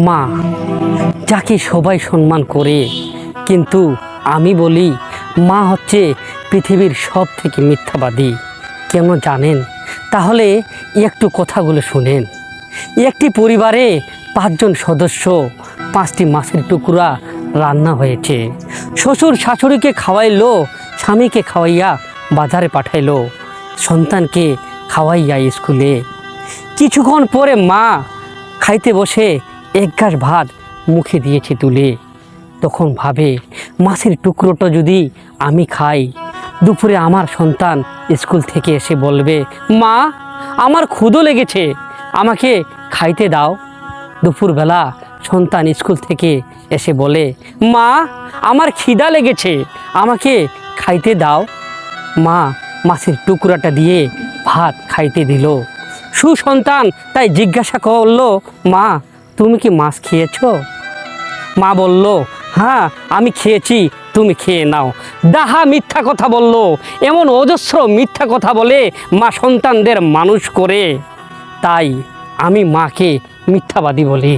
মা, যাকে সবাই সম্মান করে, কিন্তু আমি বলি মা হচ্ছে পৃথিবীর সব থেকে মিথ্যাবাদী। কেন জানেন? তাহলে একটু কথাগুলো শুনেন। একটি পরিবারে 5 জন সদস্য, 5টি মাছের টুকরা রান্না হয়েছে। শ্বশুর শাশুড়িকে খাওয়াইলো, স্বামীকে খাওয়াইয়া বাজারে পাঠাইলো, সন্তানকে খাওয়াইয়া স্কুলে। কিছুক্ষণ পরে মা খাইতে বসে 1 গাছ ভাত মুখে দিয়েছে তুলে। তখন ভাবে, মাছের টুকরোটা যদি আমি খাই, দুপুরে আমার সন্তান স্কুল থেকে এসে বলবে, মা আমার ক্ষুধা লেগেছে, আমাকে খাইতে দাও। দুপুরবেলা সন্তান স্কুল থেকে এসে বলে, মা আমার খিদা লেগেছে, আমাকে খাইতে দাও। মা মাছের টুকরাটা দিয়ে ভাত খাইতে দিল। সুসন্তান তাই জিজ্ঞাসা করলো, মা তুমি কি মাছ খেয়েছো? মা বলল, হ্যাঁ আমি খেয়েছি, তুমি খেয়ে নাও। ডাহা মিথ্যা কথা বলল। এমন অজস্র মিথ্যা কথা বলে মা সন্তানদের মানুষ করে। তাই আমি মাকে মিথ্যাবাদী বলি।